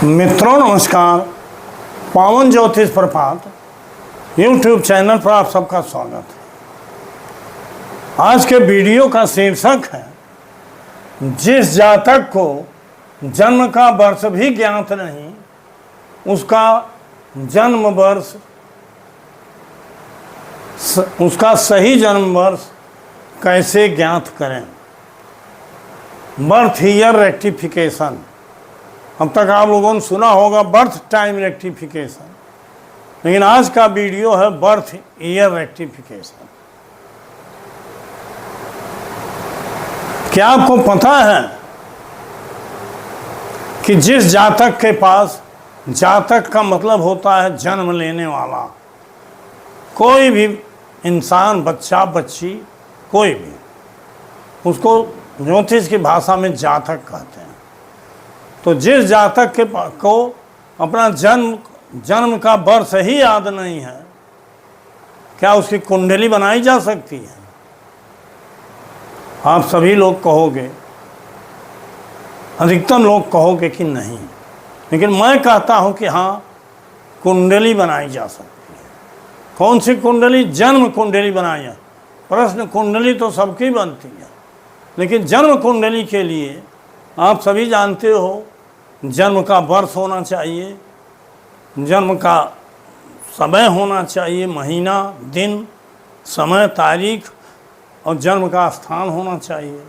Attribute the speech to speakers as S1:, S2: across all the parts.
S1: मित्रों नमस्कार। पावन ज्योतिष प्रभात YouTube चैनल पर आप सबका स्वागत है। आज के वीडियो का शीर्षक है, जिस जातक को जन्म का वर्ष भी ज्ञात नहीं, उसका जन्म वर्ष उसका सही जन्म वर्ष कैसे ज्ञात करें। Birth year rectification. अब तक आप लोगों ने सुना होगा बर्थ टाइम रेक्टिफिकेशन, लेकिन आज का वीडियो है बर्थ ईयर रेक्टिफिकेशन। क्या आपको पता है कि जिस जातक के पास, जातक का मतलब होता है जन्म लेने वाला, कोई भी इंसान, बच्चा बच्ची, कोई भी, उसको ज्योतिष की भाषा में जातक कहते हैं। तो जिस जातक के को अपना जन्म का वर्ष ही याद नहीं है, क्या उसकी कुंडली बनाई जा सकती है? आप सभी लोग कहोगे, अधिकतम लोग कहोगे कि नहीं, लेकिन मैं कहता हूं कि हाँ, कुंडली बनाई जा सकती है। कौन सी कुंडली? जन्म कुंडली बनाई है। प्रश्न कुंडली तो सबकी बनती है, लेकिन जन्म कुंडली के लिए आप सभी जानते हो जन्म का वर्ष होना चाहिए, जन्म का समय होना चाहिए, महीना, दिन, समय, तारीख, और जन्म का स्थान होना चाहिए,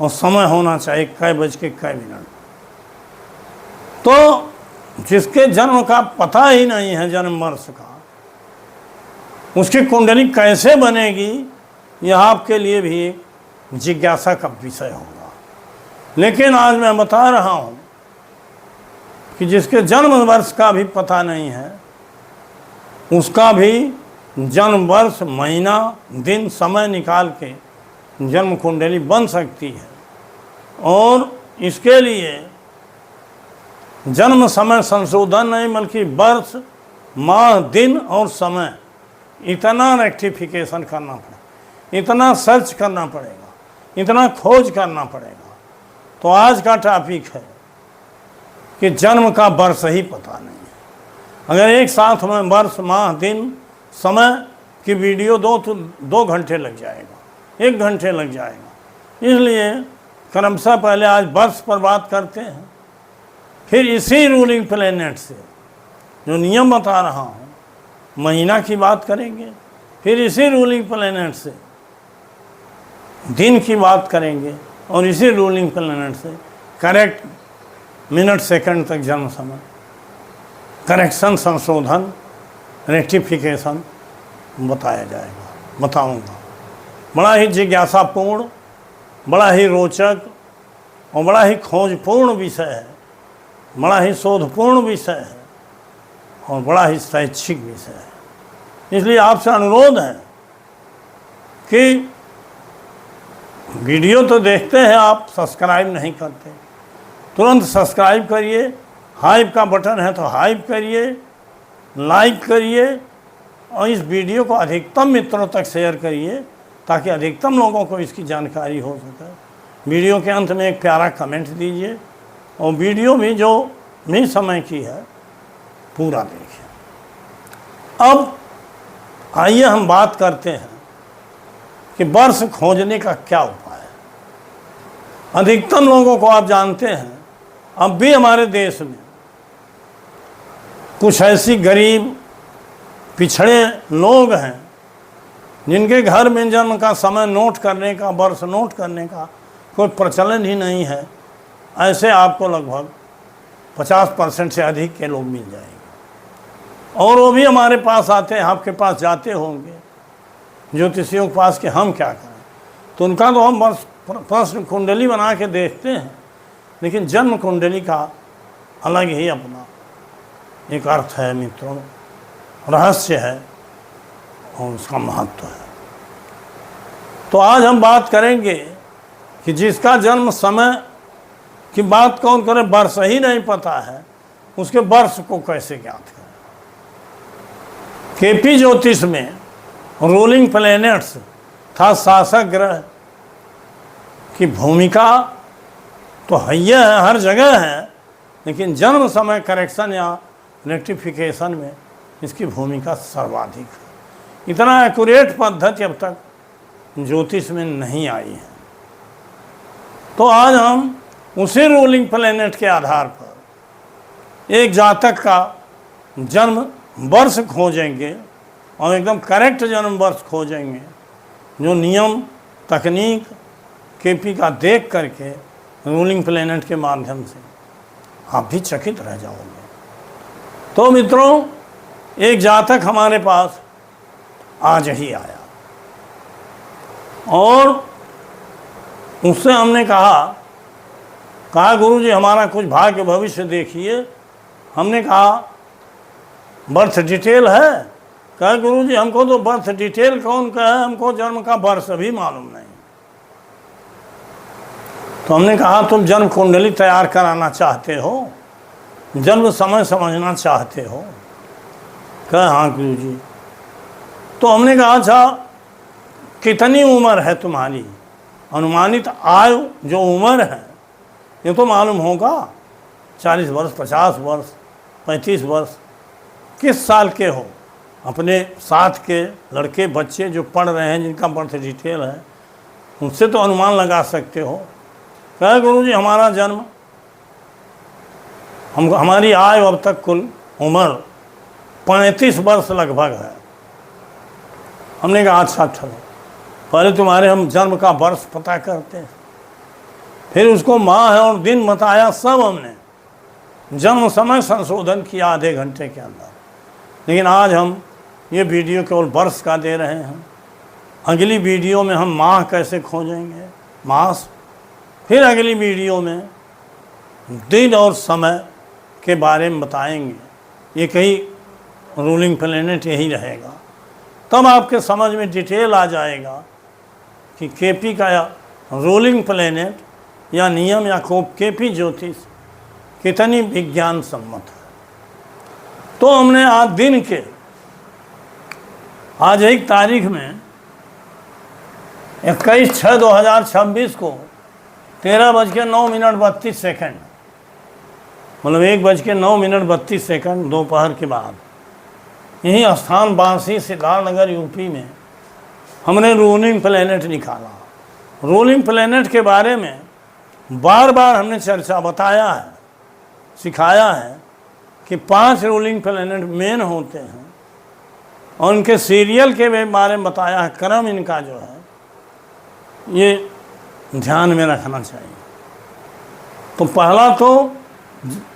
S1: और समय होना चाहिए कै बज के कै मिनट। तो जिसके जन्म का पता ही नहीं है, जन्म वर्ष का, उसकी कुंडली कैसे बनेगी, यह आपके लिए भी एक जिज्ञासा का विषय होगा। लेकिन आज मैं बता रहा हूं कि जिसके जन्म वर्ष का भी पता नहीं है, उसका भी जन्म वर्ष, महीना, दिन, समय निकाल के जन्म कुंडली बन सकती है। और इसके लिए जन्म समय संशोधन नहीं, बल्कि वर्ष, माह, दिन और समय, इतना रेक्टिफिकेशन करना पड़ेगा, इतना सर्च करना पड़ेगा, इतना खोज करना पड़ेगा। तो आज का टॉपिक है कि जन्म का वर्ष ही पता नहीं है। अगर एक साथ में वर्ष, माह, दिन, समय की वीडियो दो घंटे लग जाएगा, 1 घंटे लग जाएगा। इसलिए क्रमशः पहले आज वर्ष पर बात करते हैं, फिर इसी रूलिंग प्लेनेट से जो नियम बता रहा हूँ, महीना की बात करेंगे, फिर इसी रूलिंग प्लेनेट से दिन की बात करेंगे, और इसी रूलिंग प्लेनेट से करेक्ट मिनट सेकंड तक जन्म समय, करेक्शन, संशोधन, रेक्टिफिकेशन बताया जाएगा, बताऊंगा। बड़ा ही जिज्ञासापूर्ण, बड़ा ही रोचक और बड़ा ही खोजपूर्ण विषय है, बड़ा ही शोधपूर्ण विषय है और बड़ा ही शैक्षिक विषय है। इसलिए आपसे अनुरोध है कि वीडियो तो देखते हैं आप, सब्सक्राइब नहीं करते, तुरंत सब्सक्राइब करिए। हाइप का बटन है तो हाइप करिए, लाइक करिए, और इस वीडियो को अधिकतम मित्रों तक शेयर करिए, ताकि अधिकतम लोगों को इसकी जानकारी हो सके। वीडियो के अंत में एक प्यारा कमेंट दीजिए, और वीडियो भी जो भी समय की है पूरा देखिए। अब आइए हम बात करते हैं कि वर्ष खोजने का क्या उपाय है। अधिकतम लोगों को आप जानते हैं, अब भी हमारे देश में कुछ ऐसी गरीब, पिछड़े लोग हैं जिनके घर में जन्म का समय नोट करने का, वर्ष नोट करने का कोई प्रचलन ही नहीं है। ऐसे आपको लगभग 50% से अधिक के लोग मिल जाएंगे, और वो भी हमारे पास आते हैं, आपके पास जाते होंगे ज्योतिषियों के पास कि हम क्या करें। तो उनका तो हम बस प्रश्न कुंडली बना के देखते हैं, लेकिन जन्म कुंडली का अलग ही अपना एक अर्थ है मित्रों, रहस्य है और उसका महत्व है। तो आज हम बात करेंगे कि जिसका जन्म समय की बात कौन करे, वर्ष ही नहीं पता है, उसके वर्ष को कैसे ज्ञात करें। केपी ज्योतिष में रूलिंग प्लैनेट्स था शासक ग्रह की भूमिका तो हैया है, हर जगह है, लेकिन जन्म समय करेक्शन या रेक्टिफिकेशन में इसकी भूमिका सर्वाधिक है। इतना एक्यूरेट पद्धति अब तक ज्योतिष में नहीं आई है। तो आज हम उसी रूलिंग प्लेनेट के आधार पर एक जातक का जन्म वर्ष खोजेंगे और एकदम करेक्ट जन्म वर्ष खोजेंगे, जो नियम तकनीक केपी का देख करके रूलिंग प्लेनेट के माध्यम से आप भी चकित रह जाओगे। तो मित्रों, एक जातक हमारे पास आज ही आया और उससे हमने कहा गुरुजी हमारा कुछ भाग्य भविष्य देखिए। हमने कहा बर्थ डिटेल है? कहा गुरुजी हमको तो बर्थ डिटेल कौन का है, हमको जन्म का वर्ष भी मालूम नहीं। तो हमने कहा तुम जन्म कुंडली तैयार कराना चाहते हो, जन्म समय समझना चाहते हो? कहा हाँ गुरुजी। तो हमने कहा अच्छा कितनी उम्र है तुम्हारी, अनुमानित आयु जो उम्र है ये तो मालूम होगा, 40 वर्ष, 50 वर्ष, 35 वर्ष, किस साल के हो? अपने साथ के लड़के बच्चे जो पढ़ रहे हैं जिनका बर्थ डिटेल है उनसे तो अनुमान लगा सकते हो। कहा गुरुजी हमारा जन्म, हमारी आयु अब तक कुल उम्र 35 वर्ष लगभग है। हमने कहा अच्छा चलो पहले तुम्हारे हम जन्म का वर्ष पता करते हैं, फिर उसको माह है और दिन बताया, सब हमने जन्म समय संशोधन किया आधे घंटे के अंदर। लेकिन आज हम ये वीडियो केवल वर्ष का दे रहे हैं, अगली वीडियो में हम माह कैसे खोजेंगे, मास, फिर अगली वीडियो में दिन और समय के बारे में बताएंगे। एक ही रूलिंग प्लेनेट यही रहेगा, तब आपके समझ में डिटेल आ जाएगा कि केपी का रूलिंग प्लेनेट या नियम या केपी ज्योतिष कितनी विज्ञान सम्मत है। तो हमने आज दिन के आज एक तारीख में 21/6/2026 को 13:09:32, मतलब 1:09:32 दोपहर के बाद यही स्थान बांसी सिद्धार्थनगर यूपी में हमने रूलिंग प्लेनेट निकाला। रूलिंग प्लेनेट के बारे में बार बार हमने चर्चा बताया है, सिखाया है कि 5 रूलिंग प्लेनेट मेन होते हैं और उनके सीरियल के बारे में बताया है, क्रम इनका जो है ये ध्यान में रखना चाहिए। तो पहला तो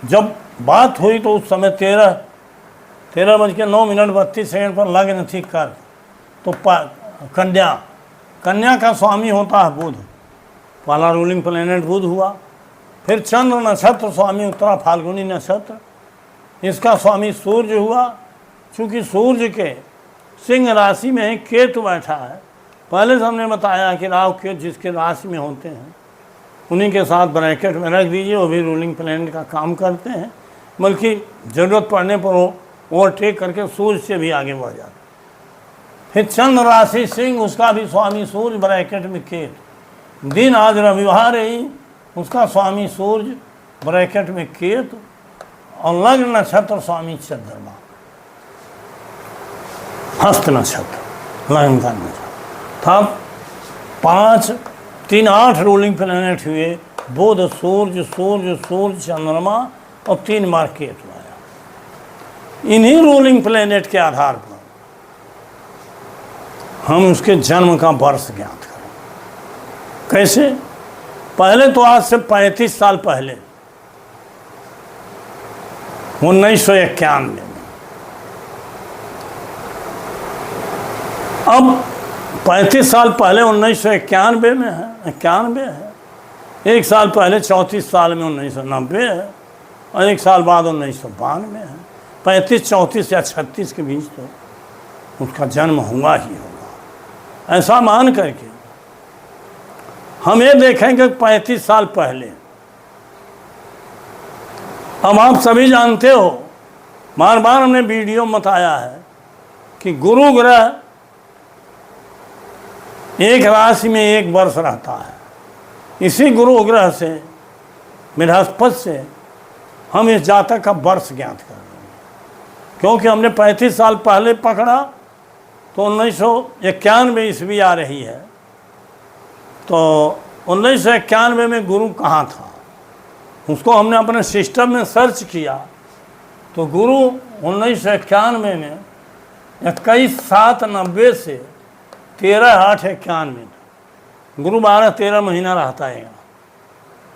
S1: जब बात हुई तो उस समय 13:09:32 पर लग्न थी कर, तो कन्या का स्वामी होता है बुध, पहला रूलिंग प्लेनेट बुध हुआ। फिर चंद्र नक्षत्र स्वामी उत्तरा फाल्गुनी नक्षत्र, इसका स्वामी सूर्य हुआ। चूँकि सूर्य के सिंह राशि में केतु बैठा है, पहले से हमने बताया कि राहु केतु जिसके राशि में होते हैं उन्हीं के साथ ब्रैकेट में रख दीजिए, वो भी रूलिंग प्लेनेट का काम करते हैं, बल्कि ज़रूरत पड़ने पर वो ओवरटेक करके सूर्य से भी आगे बढ़ जाते। फिर चंद्र राशि सिंह, उसका भी स्वामी सूर्य, ब्रैकेट में केतु। दिन आज रविवार है, उसका स्वामी सूर्य, ब्रैकेट में केतु, और लग्न नक्षत्र स्वामी चंद्रमा, हस्त नक्षत्र लग्न का नक्षत्र। तब 5, 3, 8 रूलिंग प्लेनेट हुए, बुध, सूर्य, चंद्रमा और 3 बार केतु आया। इन्हीं रूलिंग प्लेनेट के आधार पर हम उसके जन्म का वर्ष ज्ञात करें। कैसे? पहले तो आज से 35 साल पहले 1991 में, अब 35 साल पहले 1991 में है, 91 है। एक साल पहले 34 साल में 1990 है, और एक साल बाद 1992 है। 35, 34 या 36 के बीच तो उसका जन्म हुआ ही होगा। ऐसा मान करके हम ये देखेंगे 35 साल पहले, अब आप सभी जानते हो, बार बार हमने वीडियो में बताया है कि गुरु ग्रह एक राशि में 1 वर्ष रहता है। इसी गुरु ग्रह से बृहस्पति से हम इस जातक का वर्ष ज्ञात कर लेंगे, क्योंकि हमने 35 साल पहले पकड़ा तो 1991 ईस्वी आ रही है। तो 1991 में गुरु कहाँ था, उसको हमने अपने सिस्टम में सर्च किया तो गुरु 1991 में 21/7/90 से 13/8/91 गुरु 12-13 महीना रहता है।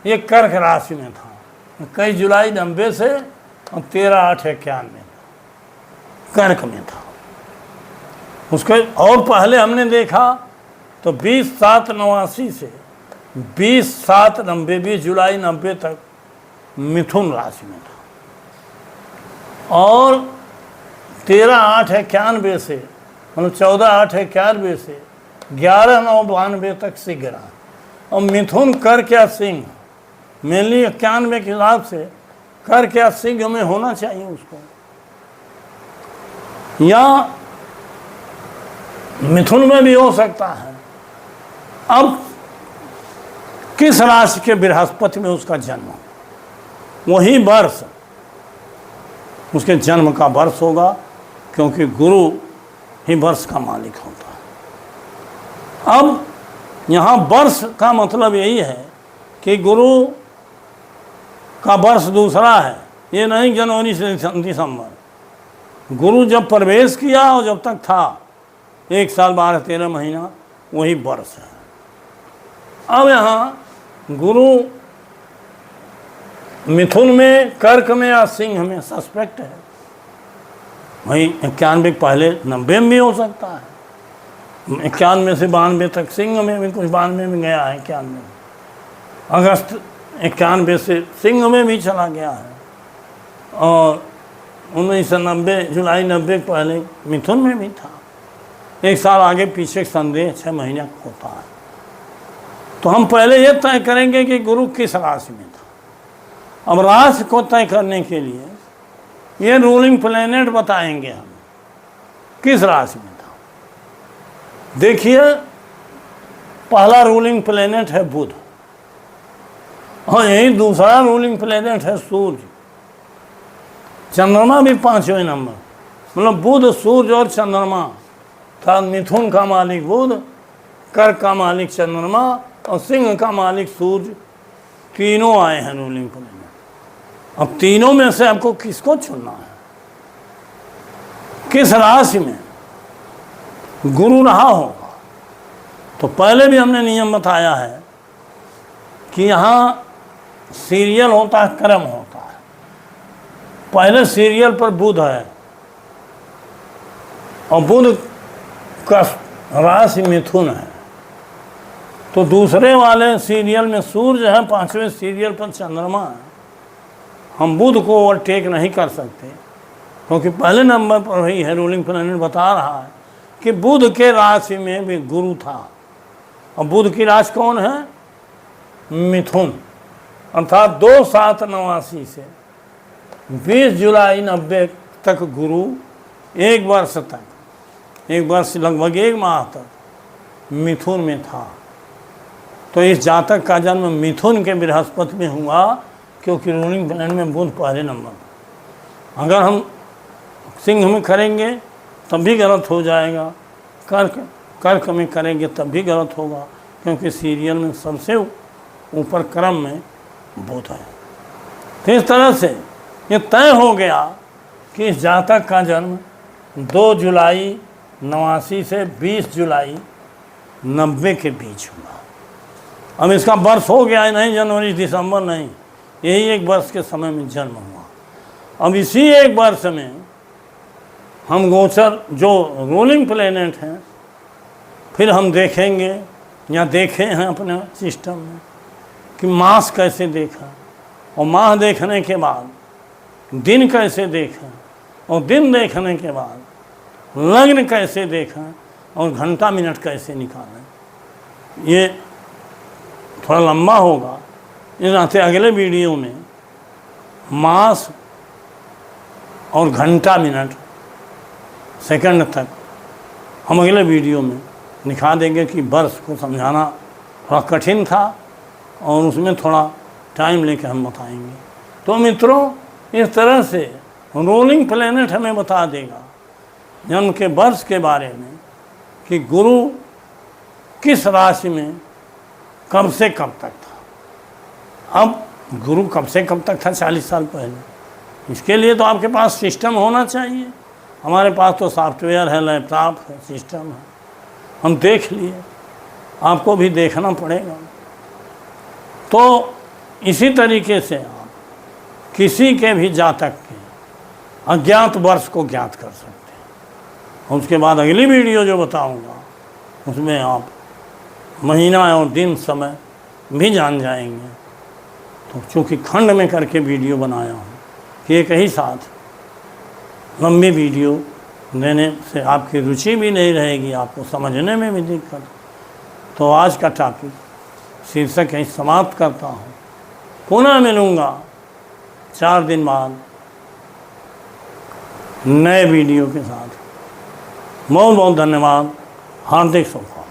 S1: ये कर्क राशि में था, 21 जुलाई 90 से और 13/8/91 कर्क में था। उसके और पहले हमने देखा तो 20/7/89 से 20/7/90 20 जुलाई 90 तक मिथुन राशि में था, और 13/8/91 से मतलब 14/8/91 से 11/9/92 तक सिंह रहा। और मिथुन कर्क या सिंह मेनली 91 के हिसाब से कर्क या सिंह में होना चाहिए उसको, या मिथुन में भी हो सकता है। अब किस राशि के बृहस्पति में उसका जन्म, वही वर्ष उसके जन्म का वर्ष होगा, क्योंकि गुरु ही वर्ष का मालिक होता है। अब यहाँ वर्ष का मतलब यही है कि गुरु का वर्ष दूसरा है, ये नहीं जनवरी से दिसंबर। गुरु जब प्रवेश किया और जब तक था 1 साल 12-13 महीना वही वर्ष है। अब यहाँ गुरु मिथुन में, कर्क में या सिंह में सस्पेक्ट है। वही 91 पहले 90 में भी हो सकता है, 91 से 92 तक सिंह में भी, कुछ 92 में गया है 91, अगस्त 91 से सिंह में भी चला गया है, और 1990 जुलाई 90 पहले मिथुन में भी था। 1 साल आगे पीछे संदेह 6 महीने होता है। तो हम पहले ये तय करेंगे कि गुरु किस राशि में था। अब राशि को तय करने के लिए ये रूलिंग प्लैनेट बताएंगे हम किस राशि में था। देखिए, पहला रूलिंग प्लैनेट है बुध, और यही दूसरा रूलिंग प्लैनेट है सूर्य। चंद्रमा भी 5वें नंबर, मतलब बुध, सूर्य और चंद्रमा था। मिथुन का मालिक बुध, कर्क का मालिक चंद्रमा और सिंह का मालिक सूर्य, तीनों आए हैं रूलिंग प्लैनेट। अब तीनों में से आपको किसको चुनना है, किस राशि में गुरु रहा होगा। तो पहले भी हमने नियम बताया है कि यहाँ सीरियल होता है, क्रम होता है। पहले सीरियल पर बुध है, और बुध का राशि मिथुन है। तो दूसरे वाले सीरियल में सूर्य है, 5वें सीरियल पर चंद्रमा है। हम बुध को ओवरटेक नहीं कर सकते, क्योंकि पहले नंबर पर ही है। रूलिंग प्लैनेट बता रहा है कि बुध के राशि में भी गुरु था, और बुध की राशि कौन है, मिथुन। अर्थात 2/7/89 से 20 जुलाई 90 तक गुरु 1 वर्ष तक, 1 वर्ष लगभग 1 माह तक मिथुन में था। तो इस जातक का जन्म मिथुन के बृहस्पति में हुआ, क्योंकि रूलिंग प्लैनेट में बुध पहले नंबर। अगर हम सिंह में करेंगे तब भी गलत हो जाएगा, कर्क में करेंगे तब भी गलत होगा, क्योंकि सीरियल में सबसे ऊपर क्रम में बुध है। तो इस तरह से ये तय हो गया कि इस जातक का जन्म 2 जुलाई 89 से 20 जुलाई 90 के बीच हुआ। अब इसका वर्ष हो गया है, नहीं जनवरी दिसंबर नहीं, यही 1 वर्ष के समय में जन्म हुआ। अब इसी 1 वर्ष में हम गोचर जो रूलिंग प्लैनेट हैं फिर हम देखेंगे, या देखे हैं अपने सिस्टम में कि मास कैसे देखा, और माह देखने के बाद दिन कैसे देखा, और दिन देखने के बाद लग्न कैसे देखा, और घंटा मिनट कैसे निकालें। ये थोड़ा लंबा होगा, इस नाते अगले वीडियो में मास और घंटा मिनट सेकंड तक हम अगले वीडियो में दिखा देंगे कि वर्ष को समझाना थोड़ा कठिन था, और उसमें थोड़ा टाइम लेकर हम बताएंगे। तो मित्रों, इस तरह से रोलिंग प्लेनेट हमें बता देगा जन्म के वर्ष के बारे में कि गुरु किस राशि में कब से कब तक था। अब गुरु कब से कब तक था 40 साल पहले, इसके लिए तो आपके पास सिस्टम होना चाहिए। हमारे पास तो सॉफ्टवेयर है, लैपटॉप है, सिस्टम है, हम देख लिए, आपको भी देखना पड़ेगा। तो इसी तरीके से आप किसी के भी जातक के अज्ञात वर्ष को ज्ञात कर सकते हैं। और उसके बाद अगली वीडियो जो बताऊंगा उसमें आप महीना और दिन समय भी जान जाएंगे। तो चूँकि खंड में करके वीडियो बनाया हूँ कि एक ही साथ लंबी वीडियो देने से आपकी रुचि भी नहीं रहेगी, आपको समझने में भी दिक्कत। तो आज का टॉपिक शीर्षक यहीं समाप्त करता हूँ। पुनः मिलूँगा 4 दिन बाद नए वीडियो के साथ। बहुत बहुत धन्यवाद, हार्दिक शुभकामनाएं।